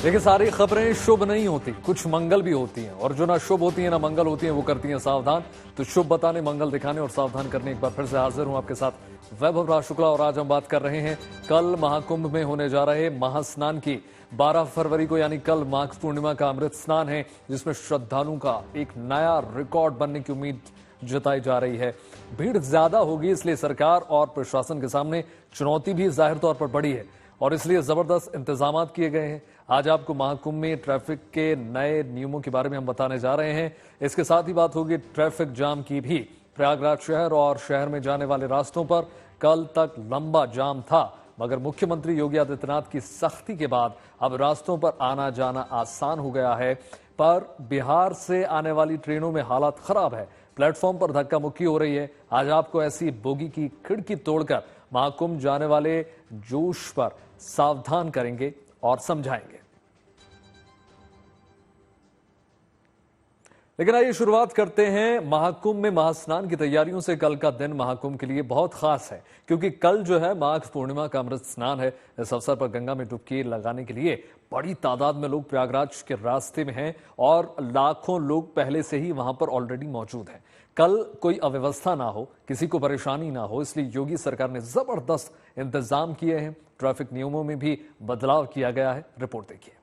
देखिए, सारी खबरें शुभ नहीं होती, कुछ मंगल भी होती हैं, और जो ना शुभ होती है ना मंगल होती हैं वो करती हैं सावधान। तो शुभ बताने, मंगल दिखाने और सावधान करने एक बार फिर से हाजिर हूं आपके साथ वैभव राज शुक्ला। और आज हम बात कर रहे हैं कल महाकुंभ में होने जा रहे महास्नान की। 12 फरवरी को यानी कल माघ पूर्णिमा का अमृत स्नान है, जिसमें श्रद्धालुओं का एक नया रिकॉर्ड बनने की उम्मीद जताई जा रही है। भीड़ ज्यादा होगी, इसलिए सरकार और प्रशासन के सामने चुनौती भी जाहिर तौर पर बड़ी है और इसलिए जबरदस्त इंतजाम किए गए हैं। आज आपको महाकुंभ में ट्रैफिक के नए नियमों के बारे में हम बताने जा रहे हैं। इसके साथ ही बात होगी ट्रैफिक जाम की भी। प्रयागराज शहर और शहर में जाने वाले रास्तों पर कल तक लंबा जाम था, मगर मुख्यमंत्री योगी आदित्यनाथ की सख्ती के बाद अब रास्तों पर आना जाना आसान हो गया है। पर बिहार से आने वाली ट्रेनों में हालत खराब है, प्लेटफॉर्म पर धक्का मुक्की हो रही है। आज आपको ऐसी बोगी की खिड़की तोड़कर महाकुंभ जाने वाले जोश पर सावधान करेंगे और समझाएंगे। लेकिन आइए शुरुआत करते हैं महाकुंभ में महास्नान की तैयारियों से। कल का दिन महाकुंभ के लिए बहुत खास है, क्योंकि कल जो है माघ पूर्णिमा का अमृत स्नान है। इस अवसर पर गंगा में डुबकी लगाने के लिए बड़ी तादाद में लोग प्रयागराज के रास्ते में हैं और लाखों लोग पहले से ही वहां पर ऑलरेडी मौजूद हैं। कल कोई अव्यवस्था ना हो, किसी को परेशानी ना हो, इसलिए योगी सरकार ने जबरदस्त इंतजाम किए हैं। ट्रैफिक नियमों में भी बदलाव किया गया है। रिपोर्ट देखिए।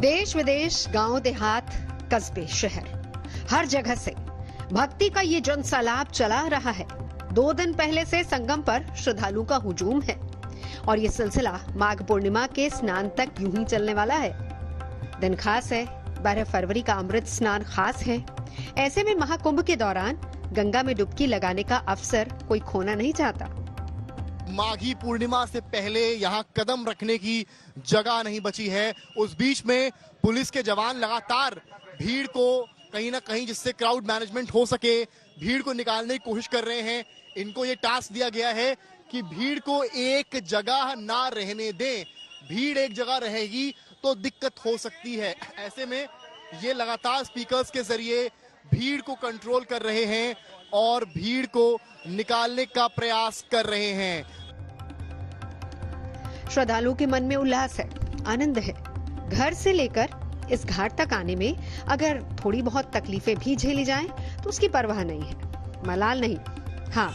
देश विदेश, गांव देहात, कस्बे, शहर, हर जगह से भक्ति का ये जन सैलाब चला रहा है। 2 दिन पहले से संगम पर श्रद्धालुओं का हुजूम है और ये सिलसिला माघ पूर्णिमा के स्नान तक यूं ही चलने वाला है। दिन खास है, 12 फरवरी का अमृत स्नान खास है। ऐसे में महाकुंभ के दौरान गंगा में डुबकी लगाने का अवसर कोई खोना नहीं चाहता। माघी पूर्णिमा से पहले यहाँ कदम रखने की जगह नहीं बची है। उस बीच में पुलिस के जवान लगातार भीड़ को कहीं ना कहीं, जिससे क्राउड मैनेजमेंट हो सके, भीड़ को निकालने की कोशिश कर रहे हैं। इनको ये टास्क दिया गया है कि भीड़ को एक जगह ना रहने दें। भीड़ एक जगह रहेगी तो दिक्कत हो सकती है। ऐसे में ये लगातार स्पीकर्स के जरिए भीड़ को कंट्रोल कर रहे हैं और भीड़ को निकालने का प्रयास कर रहे हैं। श्रद्धालुओं के मन में उल्लास है, आनंद है। घर से लेकर इस घाट तक आने में अगर थोड़ी बहुत तकलीफें भी झेली जाएं, तो उसकी परवाह नहीं है, मलाल नहीं। हाँ,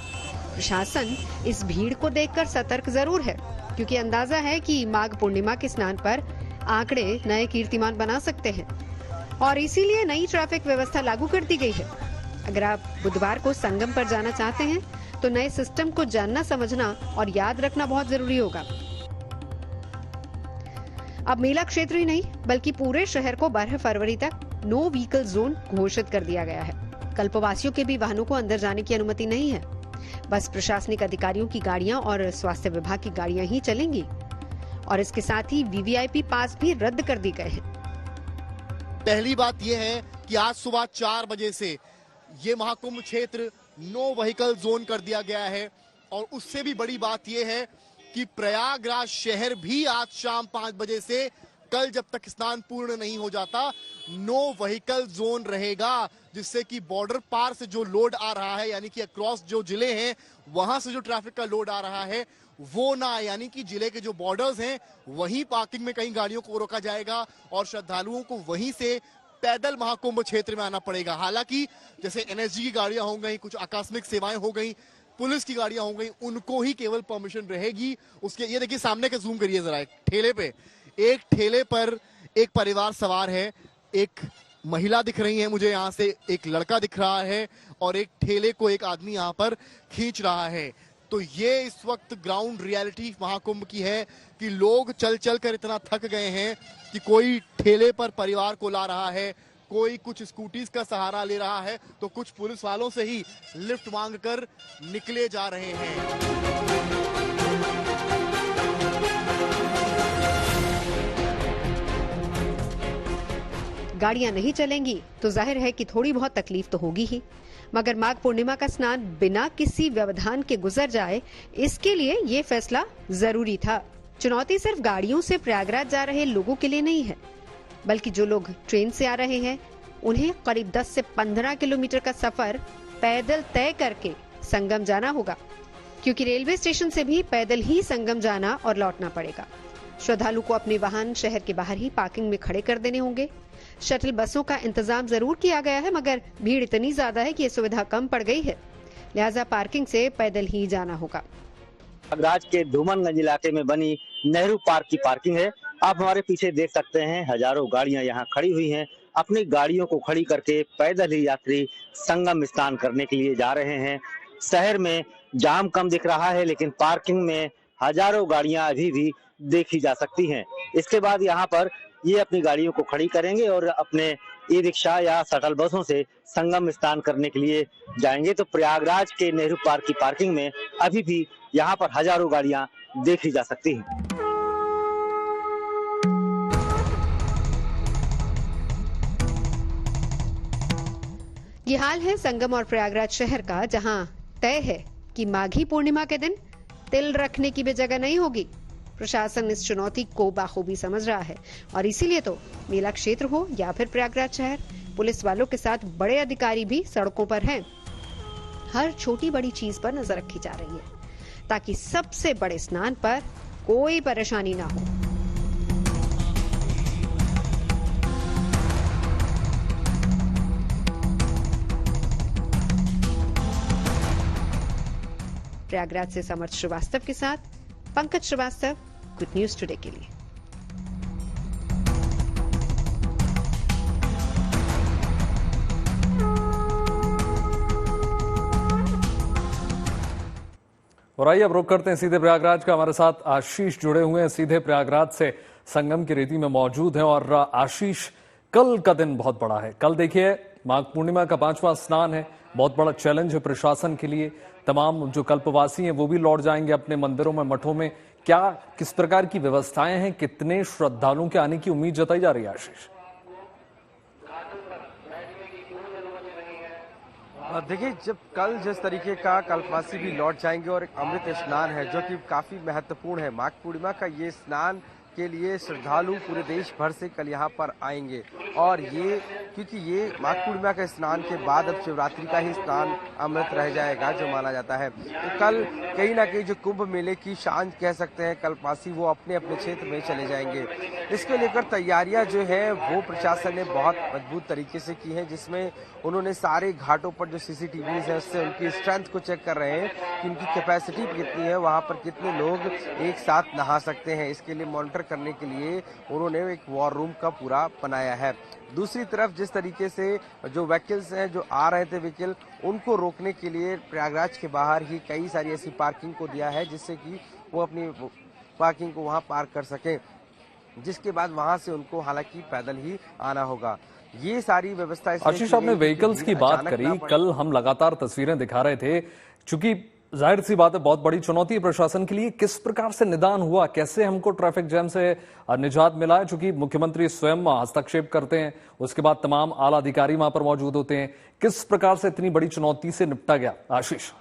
प्रशासन इस भीड़ को देखकर सतर्क जरूर है, क्योंकि अंदाजा है कि माघ पूर्णिमा के स्नान पर आंकड़े नए कीर्तिमान बना सकते हैं और इसीलिए नई ट्रैफिक व्यवस्था लागू कर दी गई है। अगर आप बुधवार को संगम पर जाना चाहते हैं तो नए सिस्टम को जानना, समझना और याद रखना बहुत जरूरी होगा। अब मेला क्षेत्र ही नहीं, बल्कि पूरे शहर को 12 फरवरी तक नो व्हीकल जोन घोषित कर दिया गया है। कल्पवासियों के भी वाहनों को अंदर जाने की अनुमति नहीं है। बस प्रशासनिक अधिकारियों की गाड़ियां और स्वास्थ्य विभाग की गाड़ियां ही चलेंगी और इसके साथ ही वीवीआईपी पास भी रद्द कर दी गए हैं। पहली बात यह है कि आज सुबह 4 बजे से ये महाकुंभ क्षेत्र नो व्हीकल जोन कर दिया गया है और उससे भी बड़ी बात यह है कि प्रयागराज शहर भी आज शाम 5 बजे से कल जब तक स्नान पूर्ण नहीं हो जाता नो व्हीकल जोन रहेगा, जिससे कि बॉर्डर पार से जो लोड आ रहा है, यानी कि अक्रॉस जो जिले हैं वहां से जो ट्रैफिक का लोड आ रहा है वो ना, यानी कि जिले के जो बॉर्डर्स हैं वहीं पार्किंग में कहीं गाड़ियों को रोका जाएगा और श्रद्धालुओं को वहीं से पैदल महाकुंभ क्षेत्र में आना पड़ेगा। हालांकि जैसे एनएसजी की गाड़ियां हो गई, कुछ आकस्मिक सेवाएं हो गई, पुलिस की गाड़ियां हो गई, उनको ही केवल परमिशन रहेगी। उसके ये देखिए, सामने का जूम करिए जरा, एक ठेले पर एक परिवार सवार है, एक महिला दिख रही है मुझे यहाँ से, एक लड़का दिख रहा है और एक ठेले को एक आदमी यहाँ पर खींच रहा है। तो ये इस वक्त ग्राउंड रियलिटी महाकुंभ की है कि लोग चल चल कर इतना थक गए हैं कि कोई ठेले पर परिवार को ला रहा है, कोई कुछ स्कूटीज का सहारा ले रहा है, तो कुछ पुलिस वालों से ही लिफ्ट मांगकर निकले जा रहे हैं। गाड़ियां नहीं चलेंगी तो जाहिर है कि थोड़ी बहुत तकलीफ तो होगी ही, मगर माघ पूर्णिमा का स्नान बिना किसी व्यवधान के गुजर जाए, इसके लिए ये फैसला जरूरी था। चुनौती सिर्फ गाड़ियों से प्रयागराज जा रहे लोगों के लिए नहीं है, बल्कि जो लोग ट्रेन से आ रहे हैं उन्हें करीब 10 से 15 किलोमीटर का सफर पैदल तय करके संगम जाना होगा, क्योंकि रेलवे स्टेशन से भी पैदल ही संगम जाना और लौटना पड़ेगा। श्रद्धालु को अपने वाहन शहर के बाहर ही पार्किंग में खड़े कर देने होंगे। शटल बसों का इंतजाम जरूर किया गया है, मगर भीड़ इतनी ज्यादा है कि ये सुविधा कम पड़ गई है, लिहाजा पार्किंग से पैदल ही जाना होगा। प्रयागराज के धूमनगंज इलाके में बनी नेहरू पार्क की पार्किंग है। आप हमारे पीछे देख सकते हैं, हजारों गाड़ियां यहाँ खड़ी हुई हैं। अपनी गाड़ियों को खड़ी करके पैदल ही यात्री संगम स्नान करने के लिए जा रहे हैं। शहर में जाम कम दिख रहा है, लेकिन पार्किंग में हजारों गाड़ियां अभी भी देखी जा सकती हैं। इसके बाद यहाँ पर ये अपनी गाड़ियों को खड़ी करेंगे और अपने ई रिक्शा या शटल बसों से संगम स्नान करने के लिए जाएंगे। तो प्रयागराज के नेहरू पार्क की पार्किंग में अभी भी यहाँ पर हजारों गाड़ियां देखी जा सकती हैं। ये हाल है संगम और प्रयागराज शहर का, जहां तय है कि माघी पूर्णिमा के दिन तिल रखने की भी जगह नहीं होगी। प्रशासन इस चुनौती को बाखूबी समझ रहा है और इसीलिए तो मेला क्षेत्र हो या फिर प्रयागराज शहर, पुलिस वालों के साथ बड़े अधिकारी भी सड़कों पर हैं। हर छोटी बड़ी चीज पर नजर रखी जा रही है ताकि सबसे बड़े स्नान पर कोई परेशानी ना हो। प्रयागराज से समर्थ श्रीवास्तव के साथ Pankaj Shrivastava, good news today के लिए। और आइए अब रुक करते हैं सीधे प्रयागराज का। हमारे साथ आशीष जुड़े हुए हैं सीधे प्रयागराज से, संगम की रेती में मौजूद हैं। और आशीष, कल का दिन बहुत बड़ा है। कल देखिए माघ पूर्णिमा का 5वां स्नान है, बहुत बड़ा चैलेंज है प्रशासन के लिए। तमाम जो कल्पवासी हैं वो भी लौट जाएंगे अपने मंदिरों में, मठों में। क्या किस प्रकार की व्यवस्थाएं हैं, कितने श्रद्धालुओं के आने की उम्मीद जताई जा रही है आशीष? देखिए, जब कल जिस तरीके का कल्पवासी भी लौट जाएंगे और एक अमृत स्नान है जो कि काफी महत्वपूर्ण है, माघ पूर्णिमा का ये स्नान के लिए श्रद्धालु पूरे देश भर से कल यहाँ पर आएंगे। और ये क्योंकि ये माघ पूर्णिमा के स्नान के बाद अब शिवरात्रि का ही स्नान अमृत रह जाएगा जो माना जाता है। तो कल कहीं ना कहीं जो कुंभ मेले की शान कह सकते हैं कल्पवासी, वो अपने अपने क्षेत्र में चले जाएंगे। इसको लेकर तैयारियां जो है वो प्रशासन ने बहुत मजबूत तरीके से की है, जिसमें उन्होंने सारे घाटों पर जो CCTVs है उससे उनकी स्ट्रेंथ को चेक कर रहे हैं कि उनकी कैपेसिटी कितनी है, वहाँ पर कितने लोग एक साथ नहा सकते हैं। इसके लिए मॉनिटर करने के लिए उन्होंने एक वॉर रूम का पूरा बनाया है। दूसरी तरफ जिस तरीके से जो व्हीकल्स हैं, जो आ रहे थे व्हीकल, उनको रोकने के लिए प्रयागराज के बाहर ही कई सारी ऐसी पार्किंग को दिया है जिससे कि वो अपनी पार्किंग को वहां पार्क कर सकें, जिसके बाद वहां से उनको हालांकि पैदल ही आना होगा। ये सारी व्यवस्था। आशीष, आपने व्हीकल्स की बात करी, कल हम लगातार तस्वीरें दिखा रहे थे, चूंकि जाहिर सी बात है बहुत बड़ी चुनौती है प्रशासन के लिए। किस प्रकार से निदान हुआ, कैसे हमको ट्रैफिक जैम से निजात मिला है? चूंकि मुख्यमंत्री स्वयं हस्तक्षेप करते हैं, उसके बाद तमाम आला अधिकारी वहां पर मौजूद होते हैं। किस प्रकार से इतनी बड़ी चुनौती से निपटा गया आशीष?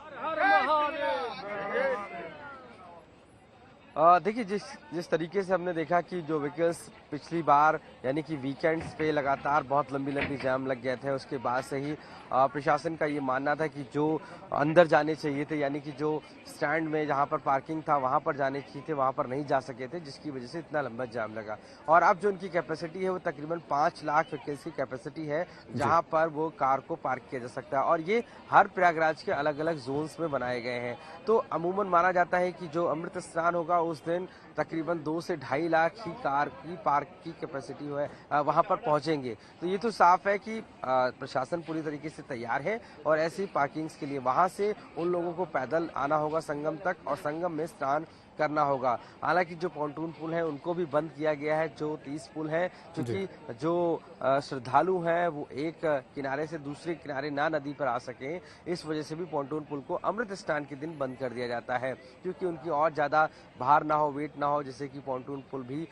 देखिए, जिस तरीके से हमने देखा कि जो व्हीकल्स पिछली बार यानी कि वीकेंड्स पे लगातार बहुत लंबी जाम लग गए थे, उसके बाद से ही प्रशासन का ये मानना था कि जो अंदर जाने चाहिए थे, यानी कि जो स्टैंड में जहां पर पार्किंग था वहां पर जाने की थे, वहां पर नहीं जा सके थे, जिसकी वजह से इतना लंबा जाम लगा। और अब जो उनकी कैपेसिटी है वो तकरीबन 5 लाख व्हीकल्स की कैपेसिटी है जहां पर वो कार को पार्क किया जा सकता है। और ये हर प्रयागराज के अलग अलग जोन्स में बनाए गए हैं। तो अमूमन माना जाता है कि जो अमृत स्नान होगा उस दिन तकरीबन 2 से 2.5 लाख ही कार की पार्क की कैपेसिटी है वहां पर पहुंचेंगे। तो ये तो साफ है कि प्रशासन पूरी तरीके से तैयार है और ऐसी पार्किंग्स के लिए वहां से उन लोगों को पैदल आना होगा संगम तक और संगम में स्नान करना होगा। हालांकि जो पॉन्टून पुल है उनको भी बंद किया गया है, जो 30 पुल है, क्योंकि जो श्रद्धालु हैं वो एक किनारे से दूसरे किनारे ना नदी पर आ सकें, इस वजह से भी पॉन्टून पुल को अमृत स्नान के दिन बंद कर दिया जाता है, क्योंकि उनकी और ज्यादा भार ना हो, वेट ना हो, जिससे कि पॉन्टून पुल भी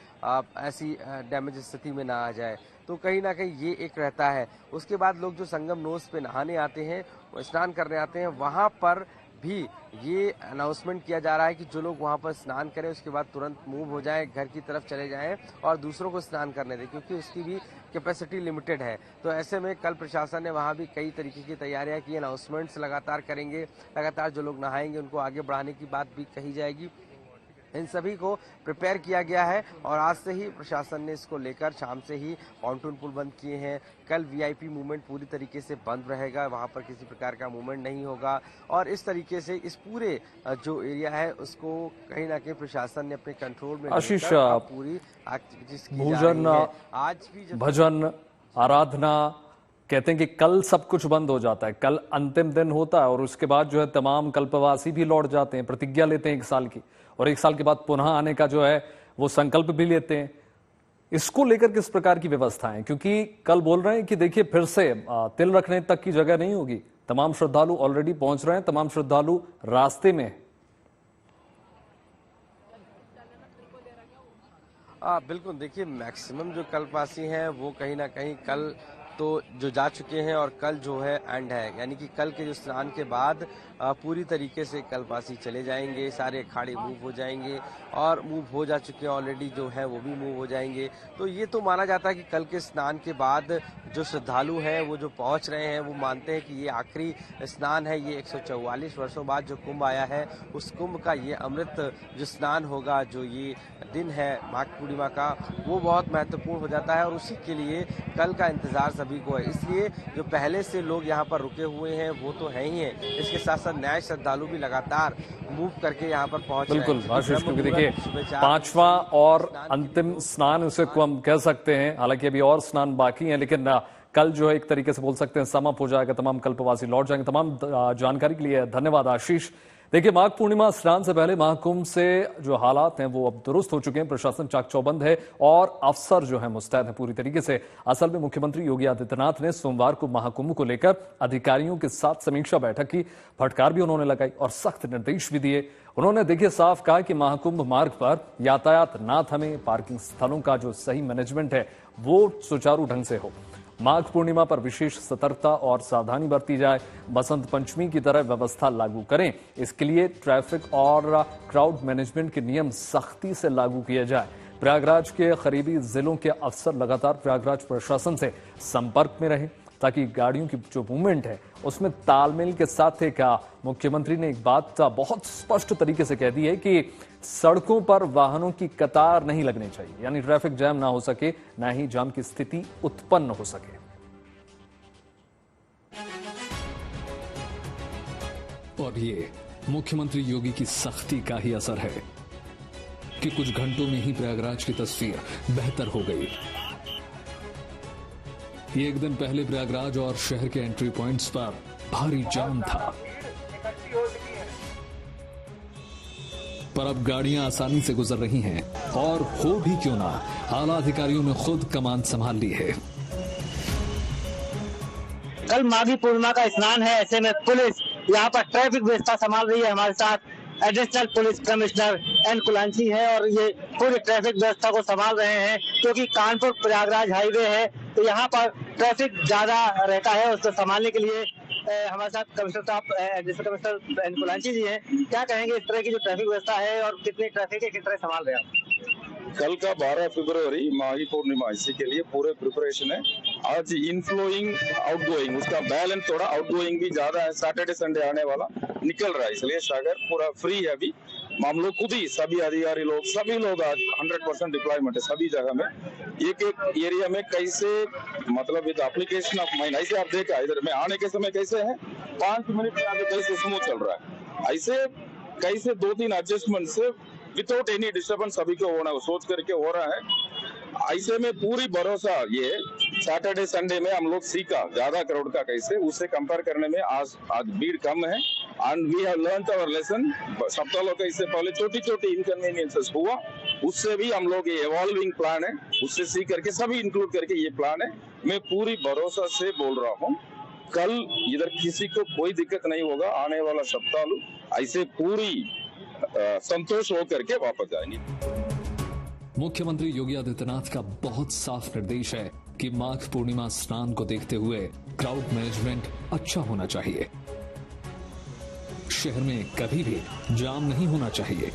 ऐसी डैमेज स्थिति में ना आ जाए। तो कहीं ना कहीं ये एक रहता है। उसके बाद लोग जो संगम नोस पे नहाने आते हैं, स्नान करने आते हैं, वहां पर भी ये अनाउंसमेंट किया जा रहा है कि जो लोग वहां पर स्नान करें उसके बाद तुरंत मूव हो जाएं, घर की तरफ चले जाएं और दूसरों को स्नान करने दें, क्योंकि उसकी भी कैपेसिटी लिमिटेड है। तो ऐसे में कल प्रशासन ने वहां भी कई तरीके की तैयारियां की, अनाउंसमेंट्स लगातार करेंगे, लगातार जो लोग नहाएंगे उनको आगे बढ़ाने की बात भी कही जाएगी। इन सभी को प्रिपेयर किया गया है और आज से ही प्रशासन ने इसको लेकर शाम से ही पॉन्टून पुल बंद किए हैं। कल वीआईपी मूवमेंट पूरी तरीके से बंद रहेगा, वहां पर किसी प्रकार का मूवमेंट नहीं होगा और इस तरीके से इस पूरे जो एरिया है उसको कहीं ना कहीं प्रशासन ने अपने कंट्रोल में आशीष, पूरी एक्टिविटीज की जा रही है। आज भी भजन आराधना कहते हैं कि कल सब कुछ बंद हो जाता है, कल अंतिम दिन होता है और उसके बाद जो है तमाम कल्पवासी भी लौट जाते हैं, प्रतिज्ञा लेते हैं 1 साल की, और 1 साल के बाद पुनः आने का जो है वो संकल्प भी लेते हैं। इसको लेकर किस प्रकार की व्यवस्था है, क्योंकि कल बोल रहे हैं कि देखिए फिर से तिल रखने तक की जगह नहीं होगी, तमाम श्रद्धालु ऑलरेडी पहुंच रहे हैं, तमाम श्रद्धालु रास्ते में। बिल्कुल, देखिए मैक्सिमम जो कल्पवासी हैं वो कहीं ना कहीं कल तो जो जा चुके हैं और कल जो है एंड है, यानी कि कल के जो स्नान के बाद पूरी तरीके से कल्पवासी चले जाएंगे, सारे अखाड़े मूव हो जाएंगे और मूव हो जा चुके हैं ऑलरेडी, जो है वो भी मूव हो जाएंगे। तो ये तो माना जाता है कि कल के स्नान के बाद जो श्रद्धालु हैं वो जो पहुंच रहे हैं वो मानते हैं कि ये आखिरी स्नान है, ये 144 वर्षों बाद जो कुंभ आया है उस कुंभ का ये अमृत जो स्नान होगा, जो ये दिन है माघ पूर्णिमा का, वो बहुत महत्वपूर्ण हो जाता है और उसी के लिए कल का इंतजार सभी को है। इसलिए जो पहले से लोग यहाँ पर रुके हुए हैं वो तो है ही है, इसके साथ साथ नए श्रद्धालु भी लगातार मूव करके यहाँ पर पहुंच रहे हैं। बिल्कुल आशीष, क्योंकि देखिए 5वां और अंतिम स्नान उसे हम कह सकते हैं, हालांकि अभी और स्नान बाकी हैं, लेकिन कल जो है एक तरीके से बोल सकते हैं समाप्त हो जाएगा, तमाम कल्पवासी लौट जाएंगे। तमाम जानकारी के लिए धन्यवाद आशीष। देखिए माघ पूर्णिमा स्नान से पहले महाकुंभ से जो हालात हैं वो अब दुरुस्त हो चुके हैं, प्रशासन चाक चौबंद है और अफसर जो है मुस्तैद है पूरी तरीके से। असल में मुख्यमंत्री योगी आदित्यनाथ ने सोमवार को महाकुंभ को लेकर अधिकारियों के साथ समीक्षा बैठक की, फटकार भी उन्होंने लगाई और सख्त निर्देश भी दिए। उन्होंने देखिए साफ कहा कि महाकुंभ मार्ग पर यातायात ना थमे, पार्किंग स्थलों का जो सही मैनेजमेंट है वो सुचारू ढंग से हो, माघ पूर्णिमा पर विशेष सतर्कता और सावधानी बरती जाए, बसंत पंचमी की तरह व्यवस्था लागू करें। इसके लिए ट्रैफिक और क्राउड मैनेजमेंट के नियम सख्ती से लागू किए जाए। प्रयागराज के करीबी जिलों के अफसर लगातार प्रयागराज प्रशासन से संपर्क में रहें ताकि गाड़ियों की जो मूवमेंट है उसमें तालमेल के साथ एक मुख्यमंत्री ने एक बात बहुत स्पष्ट तरीके से कह दी है कि सड़कों पर वाहनों की कतार नहीं लगनी चाहिए, यानी ट्रैफिक जैम ना हो सके, ना ही जाम की स्थिति उत्पन्न हो सके। और ये मुख्यमंत्री योगी की सख्ती का ही असर है कि कुछ घंटों में ही प्रयागराज की तस्वीर बेहतर हो गई। ये एक दिन पहले प्रयागराज और शहर के एंट्री पॉइंट्स पर भारी जाम था, पर अब गाड़ियां आसानी से गुजर रही हैं और हो भी क्यों ना, आला अधिकारियों ने खुद कमान संभाल ली है। कल माघी पूर्णिमा का स्नान है, ऐसे में पुलिस यहाँ पर ट्रैफिक व्यवस्था संभाल रही है। हमारे साथ एडिशनल पुलिस कमिश्नर एन कुलांची है और ये पूरी ट्रैफिक व्यवस्था को संभाल रहे हैं, क्योंकि कानपुर प्रयागराज हाईवे है तो यहाँ पर ट्रैफिक ज्यादा रहता है। उसको संभालने के लिए हमारे साथ कमिश्नर साहब एडिशनल कमिश्नर एन कुलांची जी हैं। क्या कहेंगे इस तरह की जो ट्रैफिक व्यवस्था है और कितनी ट्रैफिक है, किस तरह संभाल रहे हैं आप? कल का 12 फरवरी माघी पूर्णिमा, इसी के लिए पूरे प्रिपरेशन है। आज इनफ्लोइंग आउटगोइंग उसका बैलेंस थोड़ा आउटगोइंग भी ज्यादा है, सैटरडे संडे आने वाला निकल रहा है, इसलिए सागर पूरा फ्री है। अभी हम लोग खुद ही सभी अधिकारी लोग सभी लोग आज 100% डिप्लॉयमेंट है सभी जगह में। एक एक एरिया में कैसे मतलब विद एप्लीकेशन ऑफ माइंड, ऐसे आप देखा इधर में आने के समय कैसे है 5 मिनट में आगे कैसे स्मूथ चल रहा है, ऐसे कैसे 2-3 एडजस्टमेंट से विदाउट एनी डिस्टर्बेंस सभी को होना सोच करके हो रहा है। ऐसे में पूरी भरोसा ये सैटरडे संडे में हम लोग सीखा ज्यादा क्राउड का कैसे, उससे कंपेयर करने में आज भीड़ कम है and we have learned our lesson. सप्ताह का इससे पहले छोटी छोटी इनकन्वीनियंसेस हुआ, उससे भी हम लोग ये एवॉल्विंग प्लान है, उससे सीख करके सभी इंक्लूड करके ये प्लान है। मैं पूरी भरोसा से बोल रहा हूँ कल इधर किसी को कोई दिक्कत नहीं होगा। आने वाला सप्ताह ऐसे पूरी संतोष होकर के वापस जाएंगे। मुख्यमंत्री योगी आदित्यनाथ का बहुत साफ निर्देश है कि माघ पूर्णिमा स्नान को देखते हुए क्राउड मैनेजमेंट अच्छा होना चाहिए। शहर में कभी भी जाम नहीं होना चाहिए।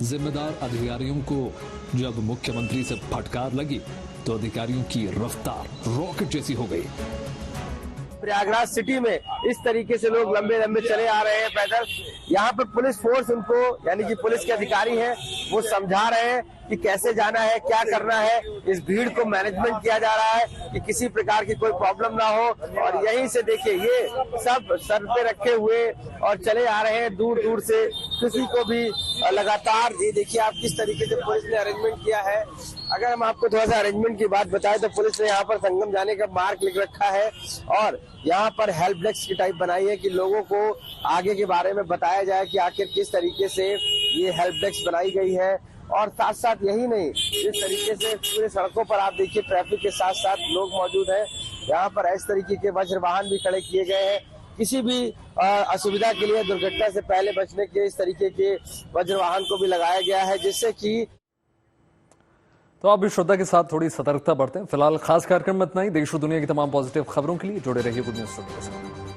जिम्मेदार अधिकारियों को जब मुख्यमंत्री से फटकार लगी तो अधिकारियों की रफ्तार रॉकेट जैसी हो गई। प्रयागराज सिटी में इस तरीके से लोग लंबे लंबे चले आ रहे हैं पैदल। यहाँ पर पुलिस फोर्स उनको, यानी कि पुलिस के अधिकारी हैं, वो समझा रहे हैं कि कैसे जाना है, क्या करना है। इस भीड़ को मैनेजमेंट किया जा रहा है कि किसी प्रकार की कोई प्रॉब्लम ना हो। और यहीं से देखिए ये सब सर पे रखे हुए और चले आ रहे हैं दूर दूर से, किसी को भी लगातार। ये देखिए आप किस तरीके से पुलिस ने अरेंजमेंट किया है। अगर हम आपको थोड़ा सा अरेंजमेंट की बात बताएं तो पुलिस ने यहाँ पर संगम जाने का मार्ग लिख रखा है और यहाँ पर हेल्प डेस्क की टाइप बनाई है कि लोगों को आगे के बारे में बताया जाए कि आखिर किस तरीके से ये हेल्प डेस्क बनाई गई है। और साथ साथ यही नहीं, इस तरीके से पूरे सड़कों पर आप देखिए ट्रैफिक के साथ साथ लोग मौजूद हैं। यहाँ पर इस तरीके के वज्र वाहन भी खड़े किए गए हैं, किसी भी असुविधा के लिए, दुर्घटना से पहले बचने के इस तरीके के वज्र वाहन को भी लगाया गया है, जिससे कि तो आप भी श्रद्धा के साथ थोड़ी सतर्कता बरतें। फिलहाल खास कार्यक्रम में इतना ही। देश और दुनिया की तमाम पॉजिटिव खबरों के लिए जुड़े रहिए गुड न्यूज के साथ।